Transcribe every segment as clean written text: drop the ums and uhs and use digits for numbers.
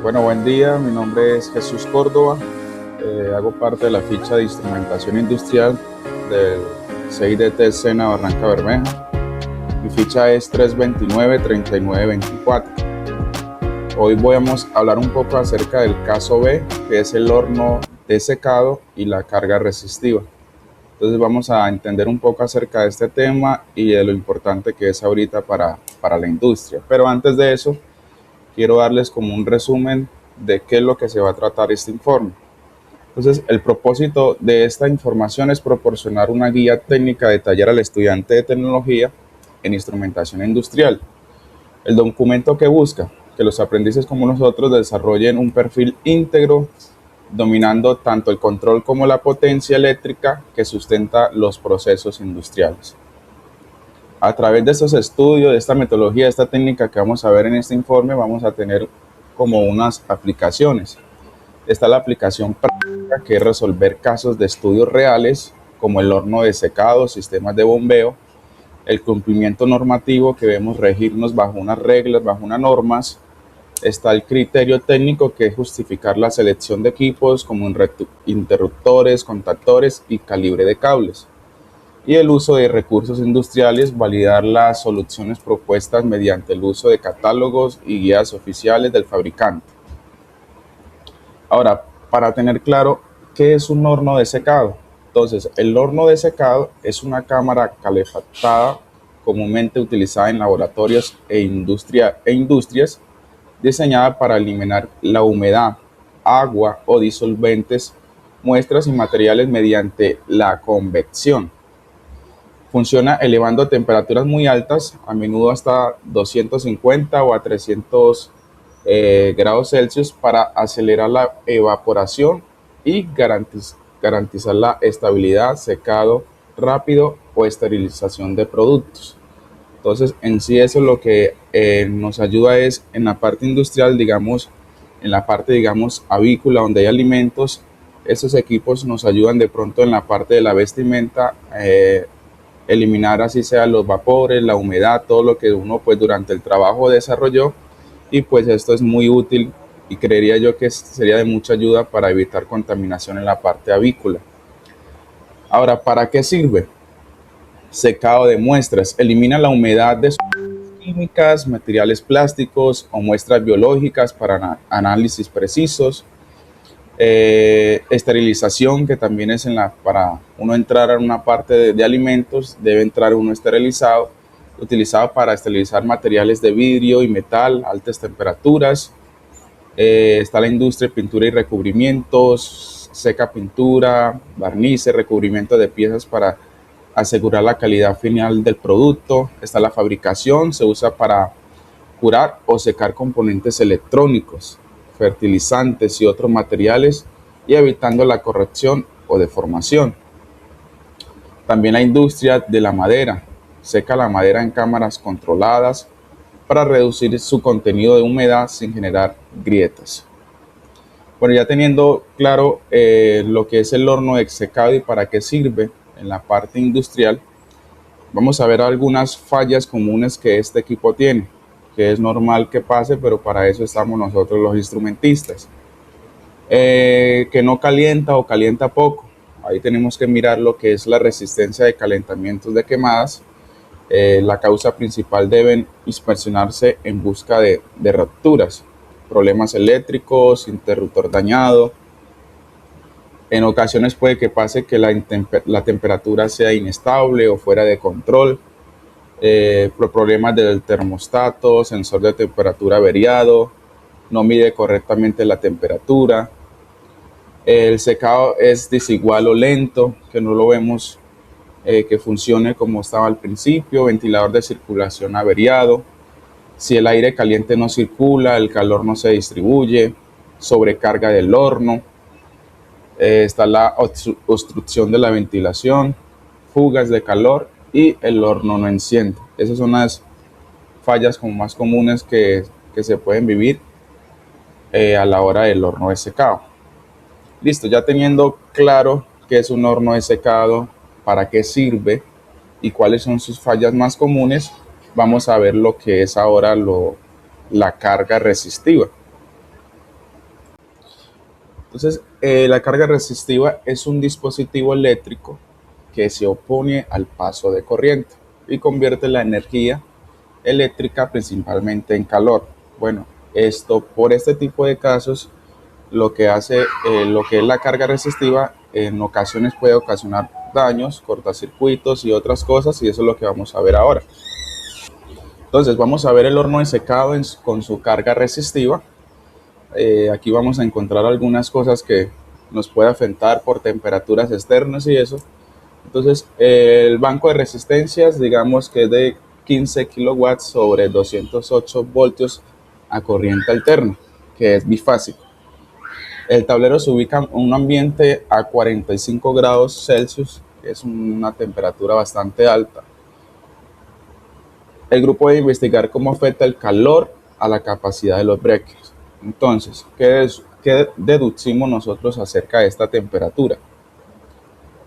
Bueno, buen día, mi nombre es Jesús Córdoba, hago parte de la ficha de instrumentación industrial del CIDT Sena Barranca Bermeja. Mi ficha es 329-3924. Hoy vamos a hablar un poco acerca del caso B, que es el horno de secado y la carga resistiva. Entonces vamos a entender un poco acerca de este tema y de lo importante que es ahorita para la industria. Pero antes de eso, quiero darles como un resumen de qué es lo que se va a tratar este informe. Entonces, el propósito de esta información es proporcionar una guía técnica detallada al estudiante de tecnología en instrumentación industrial. El documento que busca que los aprendices como nosotros desarrollen un perfil íntegro, dominando tanto el control como la potencia eléctrica que sustenta los procesos industriales. A través de estos estudios, de esta metodología, de esta técnica que vamos a ver en este informe, vamos a tener como unas aplicaciones. Está la aplicación práctica, que es resolver casos de estudios reales, como el horno de secado, sistemas de bombeo, el cumplimiento normativo, que debemos regirnos bajo unas reglas, bajo unas normas. Está el criterio técnico, que es justificar la selección de equipos como interruptores, contactores y calibre de cables. Y el uso de recursos industriales, validar las soluciones propuestas mediante el uso de catálogos y guías oficiales del fabricante. Ahora, para tener claro qué es un horno de secado. Entonces, el horno de secado es una cámara calefactada comúnmente utilizada en laboratorios e industrias, diseñada para eliminar la humedad, agua o disolventes, muestras y materiales mediante la convección. Funciona elevando a temperaturas muy altas, a menudo hasta 250 o a 300 grados Celsius, para acelerar la evaporación y garantizar la estabilidad, secado rápido o esterilización de productos. Entonces, en sí eso es lo que nos ayuda es en la parte industrial, digamos, en la parte, digamos, avícola, donde hay alimentos. Estos equipos nos ayudan de pronto en la parte de la vestimenta, eliminar así sea los vapores, la humedad, todo lo que uno pues durante el trabajo desarrolló, y pues esto es muy útil y creería yo que sería de mucha ayuda para evitar contaminación en la parte avícola. Ahora, ¿para qué sirve? Secado de muestras. Elimina la humedad de químicas, materiales plásticos o muestras biológicas para análisis precisos. Esterilización, que también es para uno entrar a una parte de alimentos, debe entrar uno esterilizado, utilizado para esterilizar materiales de vidrio y metal a altas temperaturas. Está la industria de pintura y recubrimientos, seca pintura, barnices, recubrimiento de piezas para asegurar la calidad final del producto. Está la fabricación, se usa para curar o secar componentes electrónicos, fertilizantes y otros materiales, y evitando la corrección o deformación. También la industria de la madera, seca la madera en cámaras controladas para reducir su contenido de humedad sin generar grietas. Bueno, ya teniendo claro lo que es el horno de secado y para qué sirve en la parte industrial, vamos a ver algunas fallas comunes que este equipo tiene, que es normal que pase, pero para eso estamos nosotros los instrumentistas. Que no calienta o calienta poco. Ahí tenemos que mirar lo que es la resistencia de calentamientos de quemadas. La causa principal deben inspeccionarse en busca de rupturas, problemas eléctricos, interruptor dañado. En ocasiones puede que pase que la temperatura sea inestable o fuera de control, por problemas del termostato, sensor de temperatura averiado, no mide correctamente la temperatura. El secado es desigual o lento, que no lo vemos que funcione como estaba al principio, ventilador de circulación averiado. Si el aire caliente no circula, el calor no se distribuye, sobrecarga del horno. Está la obstrucción de la ventilación, fugas de calor y el horno no enciende. Esas son las fallas como más comunes que se pueden vivir a la hora del horno de secado. Listo, ya teniendo claro qué es un horno de secado, para qué sirve y cuáles son sus fallas más comunes, vamos a ver lo que es ahora la carga resistiva. Entonces, la carga resistiva es un dispositivo eléctrico que se opone al paso de corriente y convierte la energía eléctrica principalmente en calor. Bueno, esto por este tipo de casos, lo que hace, lo que es la carga resistiva, en ocasiones puede ocasionar daños, cortocircuitos y otras cosas, y eso es lo que vamos a ver ahora. Entonces, vamos a ver el horno de secado con su carga resistiva. Aquí vamos a encontrar algunas cosas que nos puede afectar por temperaturas externas y eso. Entonces, el banco de resistencias, digamos que es de 15 kilowatts sobre 208 voltios a corriente alterna, que es bifásico. El tablero se ubica en un ambiente a 45 grados Celsius, que es una temperatura bastante alta. El grupo debe investigar cómo afecta el calor a la capacidad de los breakers. Entonces, ¿qué deducimos nosotros acerca de esta temperatura?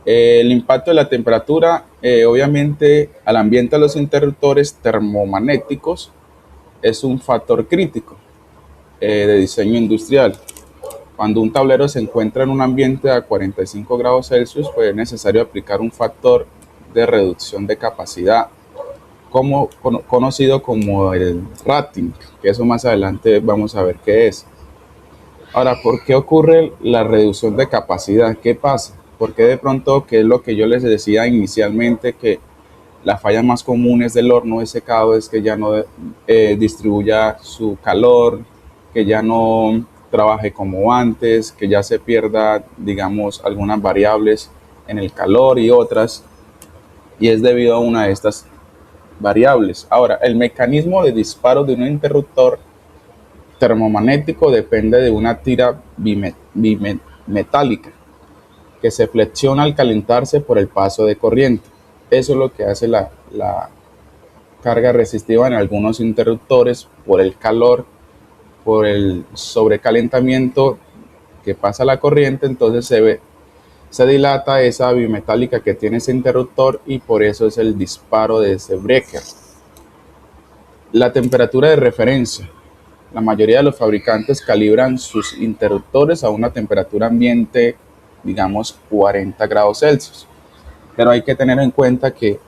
El impacto de la temperatura, obviamente, al ambiente de los interruptores termomagnéticos es un factor crítico de diseño industrial. Cuando un tablero se encuentra en un ambiente a 45 grados Celsius, pues es necesario aplicar un factor de reducción de capacidad, conocido como el rating, que eso más adelante vamos a ver qué es. Ahora, ¿por qué ocurre la reducción de capacidad? ¿Qué pasa? Porque de pronto, qué es lo que yo les decía inicialmente, que las fallas más comunes del horno de secado es que ya no distribuya su calor, que ya no trabaje como antes, que ya se pierda, digamos, algunas variables en el calor y otras, y es debido a una de estas variables. Ahora, el mecanismo de disparo de un interruptor termomagnético depende de una tira bimetálica que se flexiona al calentarse por el paso de corriente. Eso es lo que hace la carga resistiva en algunos interruptores por el calor, por el sobrecalentamiento que pasa la corriente, entonces se dilata esa bimetálica que tiene ese interruptor y por eso es el disparo de ese breaker. La temperatura de referencia. La mayoría de los fabricantes calibran sus interruptores a una temperatura ambiente, digamos 40 grados Celsius. Pero hay que tener en cuenta que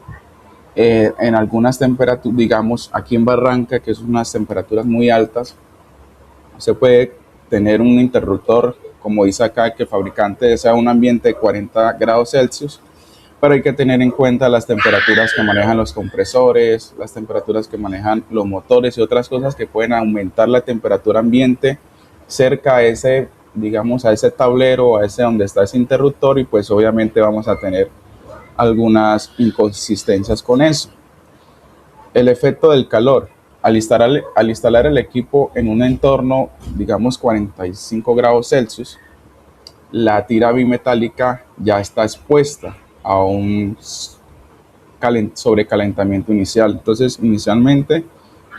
en algunas temperaturas, digamos aquí en Barranca, que son unas temperaturas muy altas, se puede tener un interruptor, como dice acá, que el fabricante desea un ambiente de 40 grados Celsius, pero hay que tener en cuenta las temperaturas que manejan los compresores, las temperaturas que manejan los motores y otras cosas que pueden aumentar la temperatura ambiente cerca a ese, digamos, a ese tablero, a ese donde está ese interruptor, y pues obviamente vamos a tener algunas inconsistencias con eso. El efecto del calor. Al instalar el equipo en un entorno, digamos 45 grados Celsius, la tira bimetálica ya está expuesta a un sobrecalentamiento inicial. Entonces, inicialmente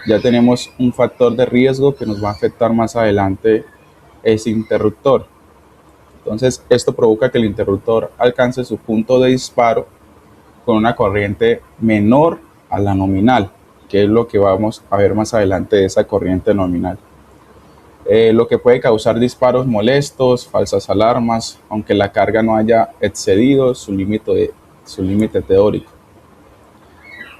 ya tenemos un factor de riesgo que nos va a afectar más adelante ese interruptor. Entonces, esto provoca que el interruptor alcance su punto de disparo con una corriente menor a la nominal, que es lo que vamos a ver más adelante de esa corriente nominal. Lo que puede causar disparos molestos, falsas alarmas, aunque la carga no haya excedido su límite teórico.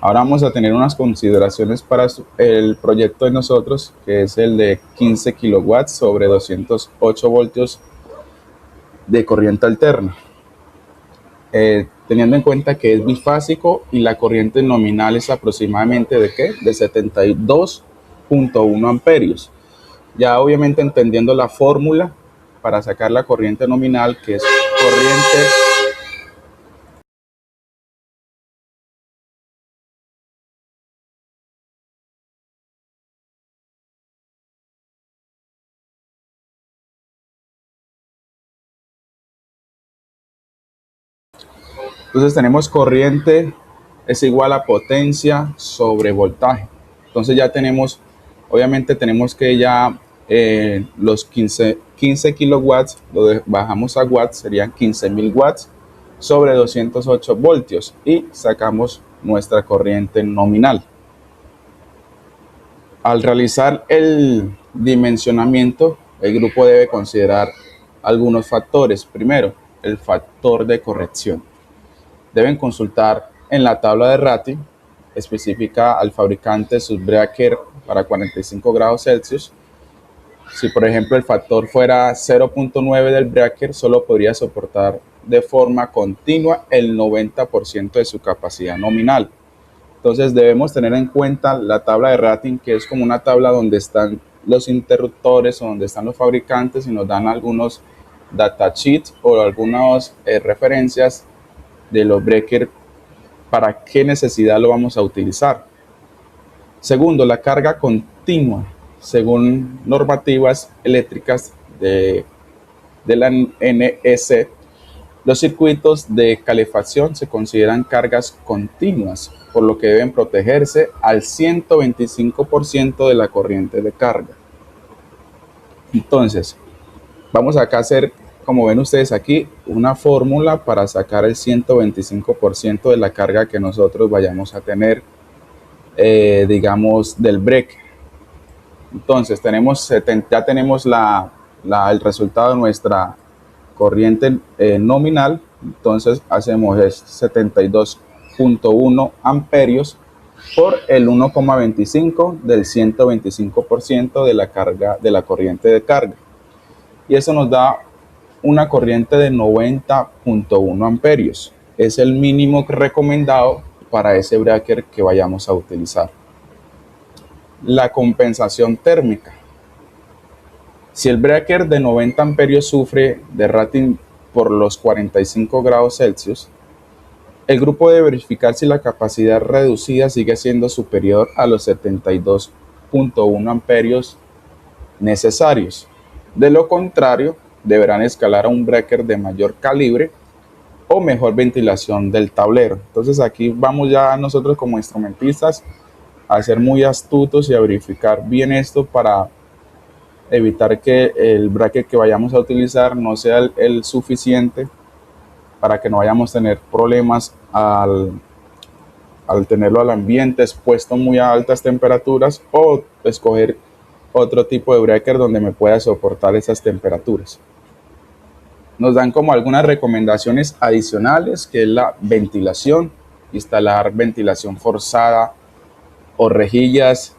Ahora vamos a tener unas consideraciones para el proyecto de nosotros, que es el de 15 kilowatts sobre 208 voltios de corriente alterna. Teniendo en cuenta que es bifásico y la corriente nominal es aproximadamente de ¿qué? De 72.1 amperios. Ya obviamente entendiendo la fórmula para sacar la corriente nominal, que es corriente entonces tenemos corriente es igual a potencia sobre voltaje. Entonces ya tenemos, obviamente tenemos que ya los 15 kilowatts, lo bajamos a watts, serían 15.000 watts sobre 208 voltios y sacamos nuestra corriente nominal. Al realizar el dimensionamiento, el grupo debe considerar algunos factores. Primero, el factor de corrección. Deben consultar en la tabla de rating, especifica al fabricante sus breaker para 45 grados Celsius. Si por ejemplo el factor fuera 0.9 del breaker, solo podría soportar de forma continua el 90% de su capacidad nominal. Entonces debemos tener en cuenta la tabla de rating, que es como una tabla donde están los interruptores o donde están los fabricantes y nos dan algunos datasheets o algunas referencias de los breakers para qué necesidad lo vamos a utilizar. Segundo, la carga continua. Según normativas eléctricas de la NEC, los circuitos de calefacción se consideran cargas continuas, por lo que deben protegerse al 125% de la corriente de carga. Entonces, vamos acá a hacer, como ven ustedes aquí, una fórmula para sacar el 125% de la carga que nosotros vayamos a tener, digamos, del breaker. Entonces, ya tenemos el resultado de nuestra corriente nominal. Entonces, hacemos 72.1 amperios por el 1,25 del 125% de la carga de la corriente de carga. Y eso nos da una corriente de 90.1 amperios. Es el mínimo recomendado para ese breaker que vayamos a utilizar. La compensación térmica. Si el breaker de 90 amperios sufre de rating por los 45 grados Celsius, el grupo debe verificar si la capacidad reducida sigue siendo superior a los 72.1 amperios necesarios. De lo contrario, deberán escalar a un breaker de mayor calibre o mejor ventilación del tablero. Entonces aquí vamos ya nosotros como instrumentistas a ser muy astutos y a verificar bien esto para evitar que el breaker que vayamos a utilizar no sea el suficiente para que no vayamos a tener problemas al tenerlo al ambiente expuesto muy a altas temperaturas, o escoger otro tipo de breaker donde me pueda soportar esas temperaturas. Nos dan como algunas recomendaciones adicionales, que es la ventilación, instalar ventilación forzada o rejillas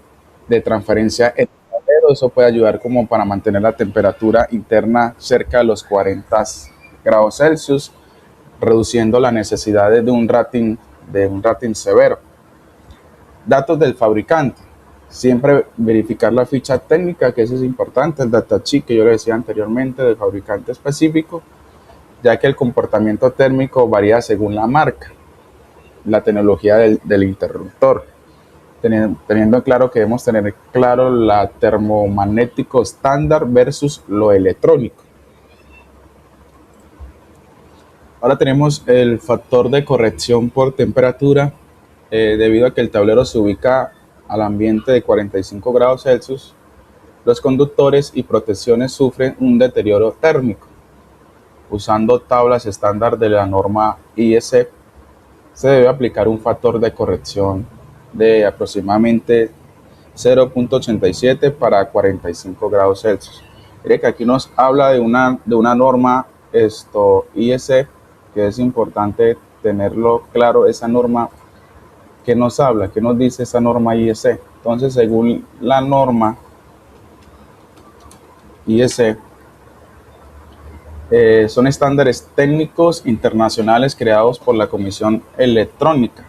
de transferencia en el tablero. Eso puede ayudar como para mantener la temperatura interna cerca de los 40 grados Celsius, reduciendo la necesidad de un rating severo. Datos del fabricante. Siempre verificar la ficha técnica, que eso es importante, el datasheet que yo le decía anteriormente del fabricante específico, ya que el comportamiento térmico varía según la marca, la tecnología del interruptor. Teniendo claro que debemos tener claro la termomagnético estándar versus lo electrónico. Ahora tenemos el factor de corrección por temperatura, debido a que el tablero se ubica al ambiente de 45 grados Celsius, los conductores y protecciones sufren un deterioro térmico. Usando tablas estándar de la norma IEC, se debe aplicar un factor de corrección de aproximadamente 0.87 para 45 grados Celsius. Mire que aquí nos habla de una norma IEC, que es importante tenerlo claro, esa norma que nos habla, que nos dice esa norma IEC. Entonces, según la norma IEC, son estándares técnicos internacionales creados por la Comisión Electrónica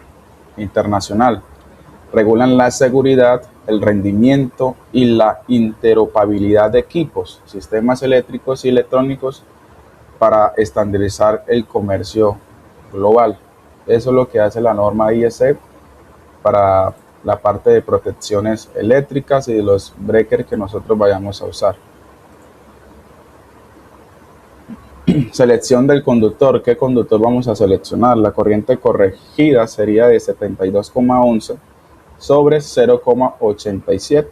Internacional. Regulan la seguridad, el rendimiento y la interoperabilidad de equipos, sistemas eléctricos y electrónicos para estandarizar el comercio global. Eso es lo que hace la norma IEC para la parte de protecciones eléctricas y de los breakers que nosotros vayamos a usar. Selección del conductor. ¿Qué conductor vamos a seleccionar? La corriente corregida sería de 72,11 sobre 0,87,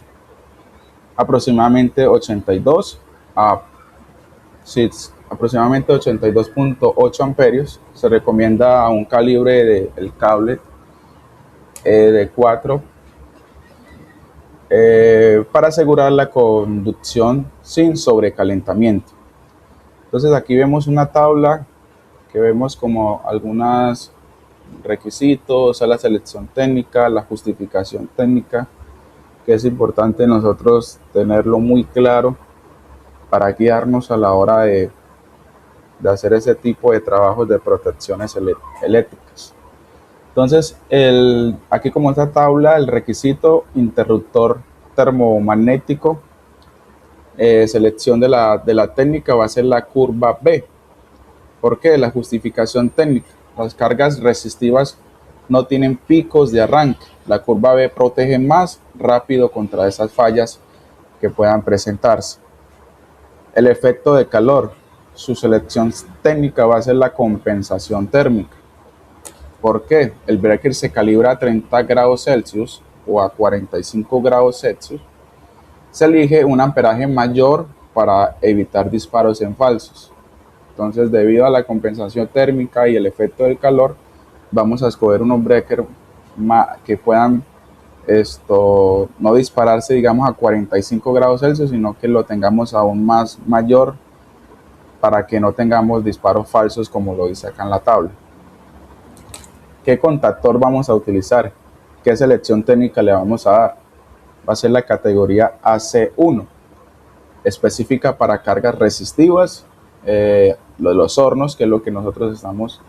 aproximadamente 82.8 amperios. Se recomienda un calibre del cable de 4 para asegurar la conducción sin sobrecalentamiento. Entonces aquí vemos una tabla que vemos como algunos requisitos, a la selección técnica, la justificación técnica, que es importante nosotros tenerlo muy claro para guiarnos a la hora de hacer ese tipo de trabajos de protecciones eléctricas. Entonces, aquí como esta tabla, el requisito interruptor termomagnético, selección de la técnica va a ser la curva B. ¿Por qué? La justificación técnica. Las cargas resistivas no tienen picos de arranque. La curva B protege más rápido contra esas fallas que puedan presentarse. El efecto de calor. Su selección técnica va a ser la compensación térmica. ¿Por qué? El breaker se calibra a 30 grados Celsius o a 45 grados Celsius. Se elige un amperaje mayor para evitar disparos en falsos. Entonces, debido a la compensación térmica y el efecto del calor, vamos a escoger unos breakers que puedan no dispararse, digamos, a 45 grados Celsius, sino que lo tengamos aún más mayor para que no tengamos disparos falsos como lo dice acá en la tabla. ¿Qué contactor vamos a utilizar? ¿Qué selección técnica le vamos a dar? Va a ser la categoría AC1, específica para cargas resistivas, los hornos, que es lo que nosotros estamos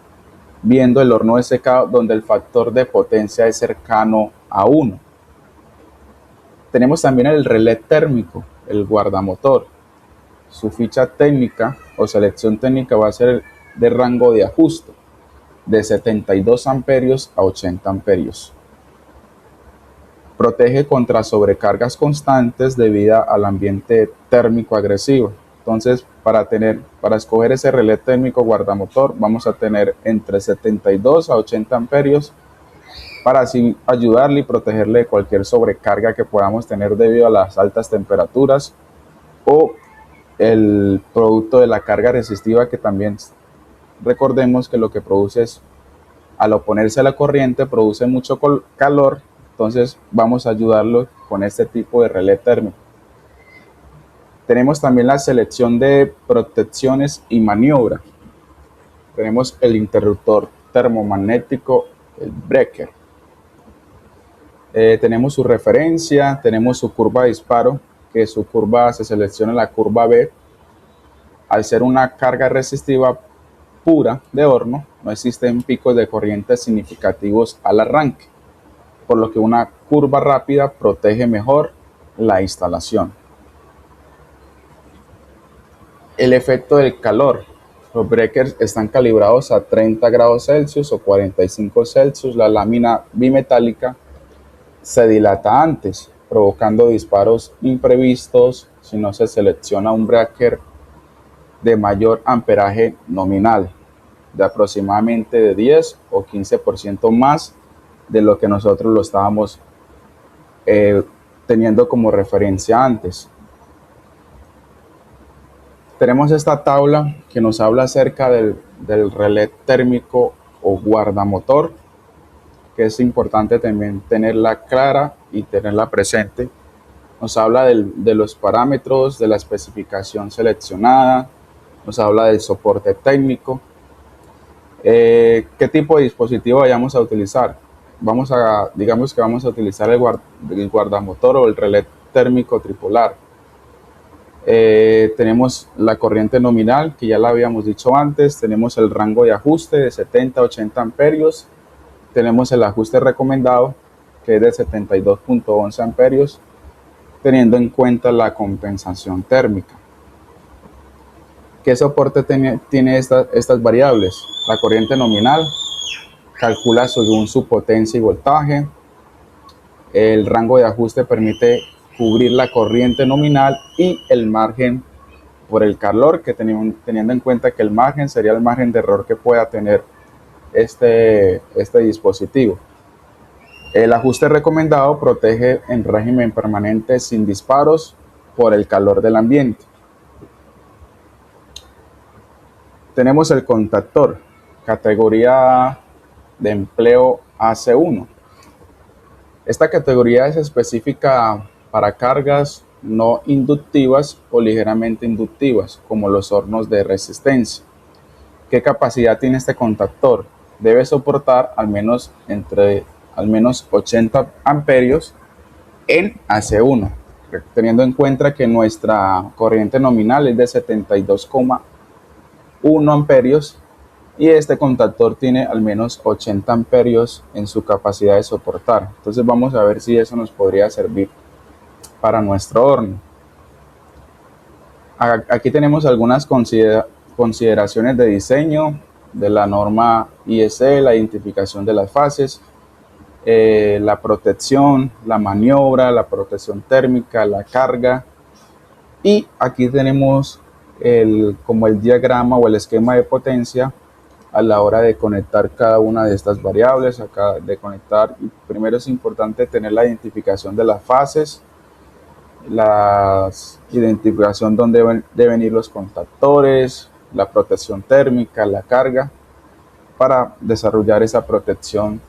viendo, el horno de secado, donde el factor de potencia es cercano a 1. Tenemos también el relé térmico, el guardamotor. Su ficha técnica o selección técnica va a ser de rango de ajuste, de 72 amperios a 80 amperios. Protege contra sobrecargas constantes debido al ambiente térmico agresivo. Entonces, para escoger ese relé térmico guardamotor, vamos a tener entre 72 a 80 amperios para así ayudarle y protegerle de cualquier sobrecarga que podamos tener debido a las altas temperaturas o el producto de la carga resistiva, que también recordemos que lo que produce es, al oponerse a la corriente, produce mucho calor. Entonces vamos a ayudarlo con este tipo de relé térmico. Tenemos también la selección de protecciones y maniobra. Tenemos el interruptor termomagnético, el breaker. Tenemos su referencia, tenemos su curva de disparo, que su curva se selecciona la curva B. Al ser una carga resistiva pura de horno, no existen picos de corriente significativos al arranque, por lo que una curva rápida protege mejor la instalación. El efecto del calor. Los breakers están calibrados a 30 grados Celsius o 45 Celsius. La lámina bimetálica se dilata antes, provocando disparos imprevistos si no se selecciona un breaker de mayor amperaje nominal, de aproximadamente de 10 o 15% más de lo que nosotros lo estábamos teniendo como referencia antes. Tenemos esta tabla que nos habla acerca del relé térmico o guardamotor, que es importante también tenerla clara y tenerla presente. Nos habla de los parámetros, de la especificación seleccionada, nos habla del soporte técnico, qué tipo de dispositivo vayamos a utilizar. Digamos que vamos a utilizar el guardamotor o el relé térmico tripolar. Tenemos la corriente nominal, que ya la habíamos dicho antes. Tenemos el rango de ajuste de 70 a 80 amperios. Tenemos el ajuste recomendado, que es de 72.11 amperios, teniendo en cuenta la compensación térmica. ¿Qué soporte tiene estas variables? La corriente nominal calcula según su potencia y voltaje. El rango de ajuste permite cubrir la corriente nominal y el margen por el calor, que teniendo en cuenta que el margen sería el margen de error que pueda tener este dispositivo. El ajuste recomendado protege en régimen permanente sin disparos por el calor del ambiente. Tenemos el contactor, categoría de empleo AC1. Esta categoría es específica para cargas no inductivas o ligeramente inductivas, como los hornos de resistencia. ¿Qué capacidad tiene este contactor? Debe soportar al menos 80 amperios en AC1, teniendo en cuenta que nuestra corriente nominal es de 72,1 amperios y este contactor tiene al menos 80 amperios en su capacidad de soportar. Entonces vamos a ver si eso nos podría servir para nuestro horno. Aquí tenemos algunas consideraciones de diseño de la norma IEC, la identificación de las fases, la protección, la maniobra, la protección térmica, la carga. Y aquí tenemos como el diagrama o el esquema de potencia a la hora de conectar cada una de estas variables. Acá de conectar, primero es importante tener la identificación de las fases, la identificación donde deben ir los contactores, la protección térmica, la carga, para desarrollar esa protección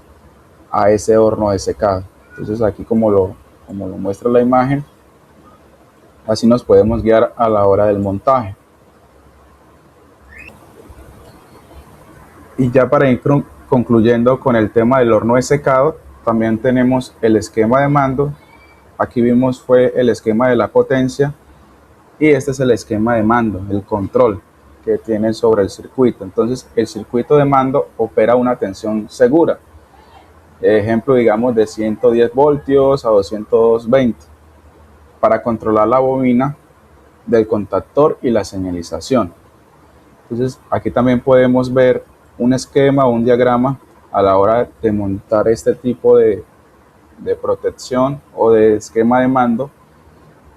a ese horno de secado. Entonces aquí como lo muestra la imagen, así nos podemos guiar a la hora del montaje. Y ya para ir concluyendo con el tema del horno de secado, también tenemos el esquema de mando. Aquí vimos fue el esquema de la potencia y este es el esquema de mando, el control que tiene sobre el circuito. Entonces el circuito de mando opera una tensión segura. Ejemplo, digamos de 110 voltios a 220 para controlar la bobina del contactor y la señalización. Entonces aquí también podemos ver un esquema o un diagrama a la hora de montar este tipo de protección o de esquema de mando.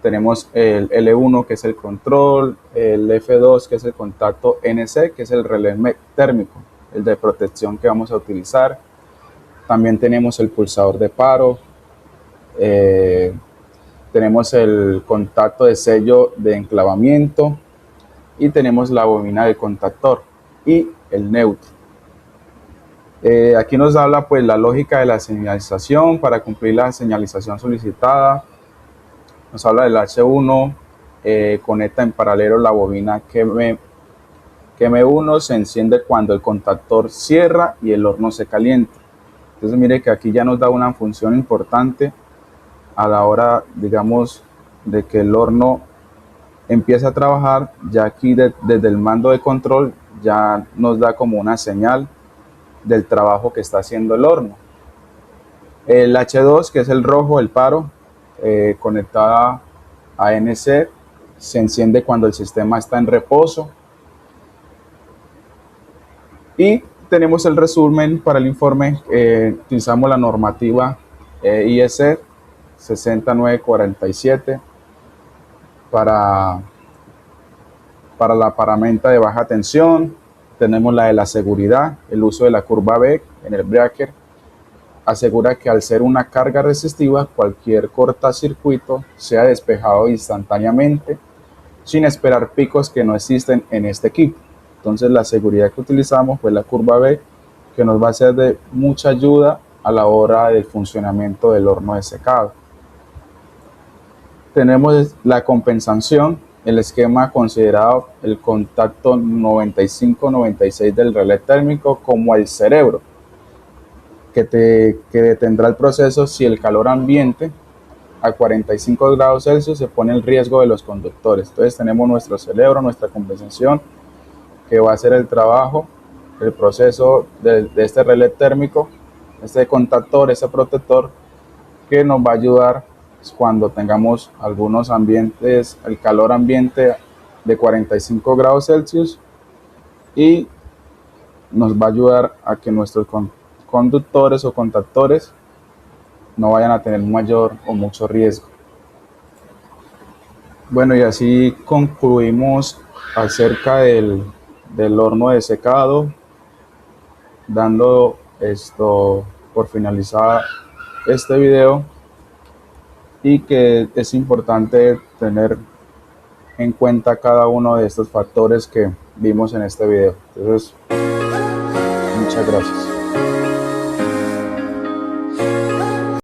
Tenemos el L1 que es el control, el F2 que es el contacto NC que es el relé térmico, el de protección que vamos a utilizar. También tenemos el pulsador de paro, tenemos el contacto de sello de enclavamiento y tenemos la bobina de contactor y el neutro. Aquí nos habla pues la lógica de la señalización para cumplir la señalización solicitada. Nos habla del H1, conecta en paralelo la bobina QM1, se enciende cuando el contactor cierra y el horno se calienta. Entonces mire que aquí ya nos da una función importante a la hora, digamos, de que el horno empieza a trabajar. Ya aquí desde el mando de control ya nos da como una señal del trabajo que está haciendo el horno. El H2, que es el rojo, el paro, conectada a NC, se enciende cuando el sistema está en reposo. Y tenemos el resumen para el informe. Utilizamos la normativa IEC 60947 para la paramenta de baja tensión. Tenemos la de la seguridad, el uso de la curva B en el breaker. Asegura que al ser una carga resistiva, cualquier cortacircuito sea despejado instantáneamente sin esperar picos que no existen en este equipo. Entonces la seguridad que utilizamos fue la curva B, que nos va a ser de mucha ayuda a la hora del funcionamiento del horno de secado. Tenemos la compensación, el esquema considerado el contacto 95-96 del relé térmico como el cerebro, que detendrá el proceso si el calor ambiente a 45 grados Celsius se pone el riesgo de los conductores. Entonces tenemos nuestro cerebro, nuestra compensación, que va a hacer el trabajo, el proceso de este relé térmico, este contactor, este protector, que nos va a ayudar cuando tengamos algunos ambientes, el calor ambiente de 45 grados Celsius, y nos va a ayudar a que nuestros conductores o contactores no vayan a tener mayor o mucho riesgo. Bueno, y así concluimos acerca del horno de secado, dando esto por finalizada este video, y que es importante tener en cuenta cada uno de estos factores que vimos en este video. Entonces, muchas gracias.